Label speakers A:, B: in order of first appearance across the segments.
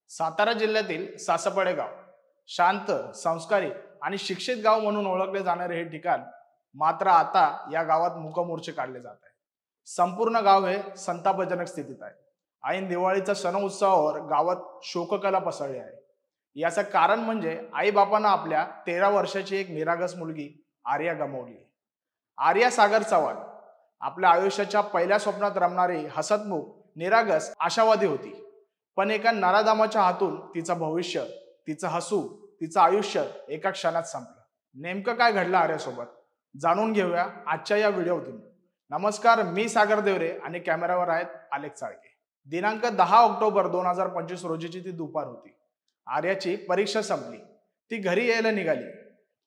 A: सातारा जिल्ह्यातील सासपडे गाव शांत, संस्कारी आणि शिक्षित गाव म्हणून ओळखले जाणारे हे ठिकाण मात्र आता या गावात मूकमोर्चे काढले जात आहे. संपूर्ण गाव हे संतापजनक स्थितीत आहे. ऐन दिवाळीच्या सण उत्सवावर गावात शोककला पसरली आहे. याचं कारण म्हणजे आई बापानं आपल्या 13 वर्षाची एक निरागस मुलगी आर्या गमावली. आर्या सागर चव्हाण आपल्या आयुष्याच्या पहिल्या स्वप्नात रमणारी हसतमुख, निरागस, आशावादी होती. पण एका नराधामाच्या हातून तिचं भविष्य, तिचं हसू, तिचं आयुष्य एका क्षणात संपलं. नेमकं काय घडलं आर्यासोबत जाणून घेऊया आजच्या या व्हिडिओतून. नमस्कार, मी सागर देवरे आणि कॅमेरावर आहेत आलेख चाळके. दिनांक 10 ऑक्टोबर 2025 रोजीची ती दुपार होती. आर्याची परीक्षा संपली. ती घरी यायला निघाली.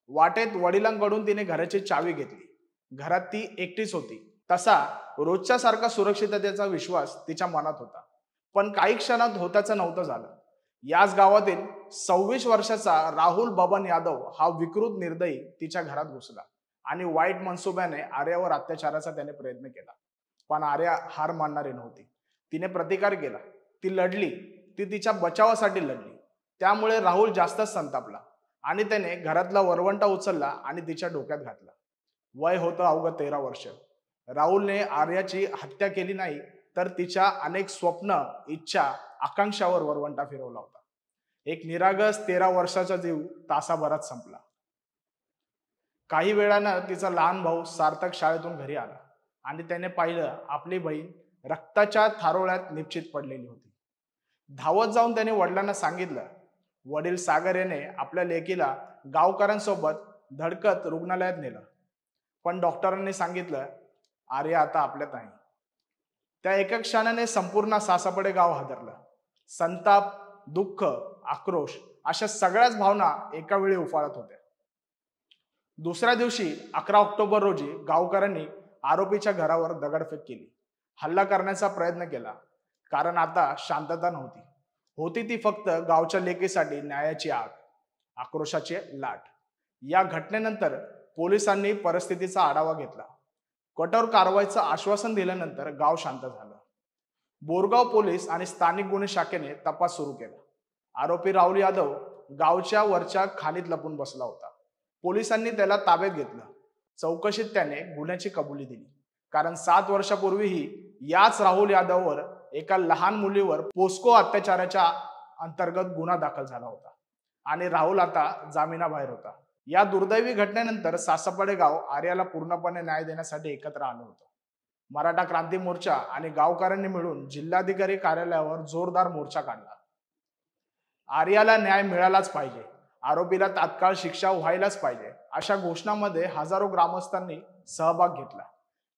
A: वाटेत वडिलांकडून तिने घराची चावी घेतली. घरात ती एकटीच होती. तसा रोजच्या सारखा सुरक्षिततेचा विश्वास तिच्या मनात होता. पण काही क्षणात होताचं नव्हतं झालं. याच गावातील 26 वर्षाचा राहुल बबन यादव हा विकृत निर्दयी तिच्या घरात घुसला आणि वाईट मनसुब्याने आर्यावर अत्याचाराचा त्याने प्रयत्न केला. पण आर्या हार मानणारी नव्हती. तिने प्रतिकार केला. ती लढली. ती तिच्या बचावासाठी लढली. त्यामुळे राहुल जास्तच संतापला आणि त्याने घरातला वरवंटा उचलला आणि तिच्या डोक्यात घातला. वय होतं अवघं 13 वर्ष. राहुलने आर्याची हत्या केली नाही तर तिच्या अनेक स्वप्न, इच्छा, आकांक्षावर वरवंटा फिरवला होता. एक निरागस 13 वर्षाचा जीव तासाभरात संपला. काही वेळानं तिचा लहान भाऊ सार्थक शाळेतून घरी आला आणि त्याने पाहिलं आपली बहीण रक्ताच्या थारोळ्यात निपचित पडलेली होती. धावत जाऊन त्याने वडिलांना सांगितलं. वडील सागर याने आपल्या लेकीला गावकऱ्यांसोबत धडकत रुग्णालयात नेलं. पण डॉक्टरांनी सांगितलं आर्या आता आपल्यात आहे. त्या एका क्षणाने संपूर्ण सासपडे गाव हादरलं. संताप, दुःख, आक्रोश अशा सगळ्याच भावना एका वेळी उफाळत होत्या. दुसऱ्या दिवशी 11 ऑक्टोबर रोजी गावकऱ्यांनी आरोपीच्या घरावर दगडफेक केली. हल्ला करण्याचा प्रयत्न केला. कारण आता शांतता नव्हती. होती ती फक्त गावच्या लेकीसाठी न्यायाची आग, आक्रोशाची लाट. या घटनेनंतर पोलिसांनी परिस्थितीचा आढावा घेतला. कठोर कारवाईचं आश्वासन दिल्यानंतर गाव शांत झालं. बोरगाव पोलीस आणि स्थानिक गुन्हे शाखेने तपास सुरू केला. आरोपी राहुल यादव गावच्या वरच्या खाणीत लपून बसला होता. पोलिसांनी त्याला ताब्यात घेतलं. चौकशीत त्याने गुन्ह्याची कबुली दिली. कारण 7 वर्षापूर्वीही याच राहुल यादववर एका लहान मुलीवर पोस्को अत्याचाराच्या अंतर्गत गुन्हा दाखल झाला होता आणि राहुल आता जामिनाबाहेर होता. या दुर्दैवी घटनेनंतर सासपडे गाव आर्याला पूर्णपणे न्याय देण्यासाठी एकत्र आलं होतं. मराठा क्रांती मोर्चा आणि गावकऱ्यांनी मिळून जिल्हाधिकारी कार्यालयावर जोरदार मोर्चा काढला. आर्याला न्याय मिळालाच पाहिजे, आरोपीला तात्काळ शिक्षा व्हायलाच पाहिजे अशा घोषणामध्ये हजारो ग्रामस्थांनी सहभाग घेतला.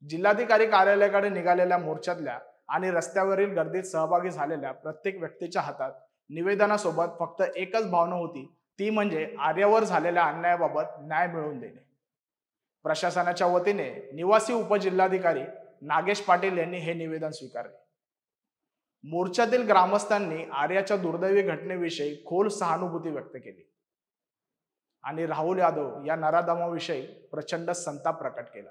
A: जिल्हाधिकारी कार्यालयाकडे निघालेल्या मोर्चातल्या आणि रस्त्यावरील गर्दीत सहभागी झालेल्या प्रत्येक व्यक्तीच्या हातात निवेदनासोबत फक्त एकच भावना होती, ती म्हणजे आर्यावर झालेल्या अन्यायाबाबत न्याय मिळवून देणे. प्रशासनाच्या वतीने निवासी उपजिल्हाधिकारी नागेश पाटील यांनी हे निवेदन स्वीकारले. मोर्चातील ग्रामस्थांनी आर्याच्या दुर्दैवी घटनेविषयी खोल सहानुभूती व्यक्त केली आणि राहुल यादव या नराधमाविषयी प्रचंड संताप प्रकट केला.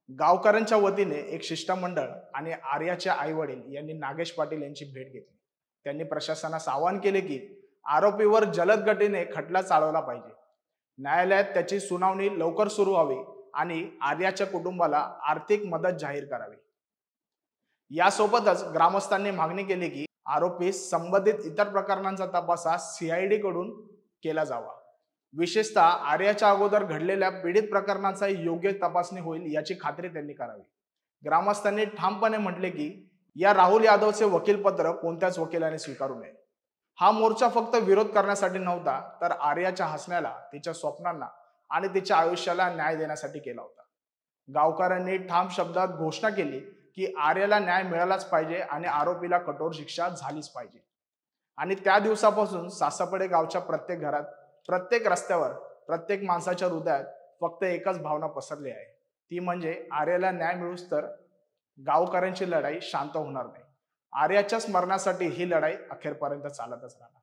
A: गावकऱ्यांच्या वतीने एक शिष्टमंडळ आणि आर्याचे आई वडील यांनी नागेश पाटील यांची भेट घेतली. त्यांनी प्रशासनास आवाहन केले की आरोपीवर जलद गतीने खटला चालवला पाहिजे. न्यायालयात त्याची सुनावणी लवकर सुरू व्हावी आणि आर्याच्या कुटुंबाला आर्थिक मदत जाहीर करावी. यासोबतच ग्रामस्थांनी मागणी केली की आरोपीस संबंधित इतर प्रकरणांचा तपास CID कडून केला जावा. विशेषतः आर्याच्या अगोदर घडलेल्या पीडित प्रकरणांचा योग्य तपासणी होईल याची खात्री त्यांनी करावी. ग्रामस्थांनी ठामपणे म्हटले की या राहुल यादवचे वकीलपत्र कोणत्याच वकिलाने स्वीकारू नये. हा मोर्चा फक्त विरोध करण्यासाठी नव्हता तर आर्याच्या हसण्याला, तिच्या स्वप्नांना आणि तिच्या आयुष्याला न्याय देण्यासाठी केला होता. गावकऱ्यांनी ठाम शब्दात घोषणा केली की आर्याला न्याय मिळालाच पाहिजे आणि आरोपीला कठोर शिक्षा झालीच पाहिजे. आणि त्या दिवसापासून सासपडे गावच्या प्रत्येक घरात, प्रत्येक रस्त्यावर, प्रत्येक माणसाच्या हृदयात फक्त एकच भावना पसरली आहे, ती म्हणजे आर्याला न्याय मिळूस तर गावकऱ्यांची लढाई शांत होणार नाही. आर्याच्या स्मरणासाठी ही लढाई अखेरपर्यंत चालतच राहणार.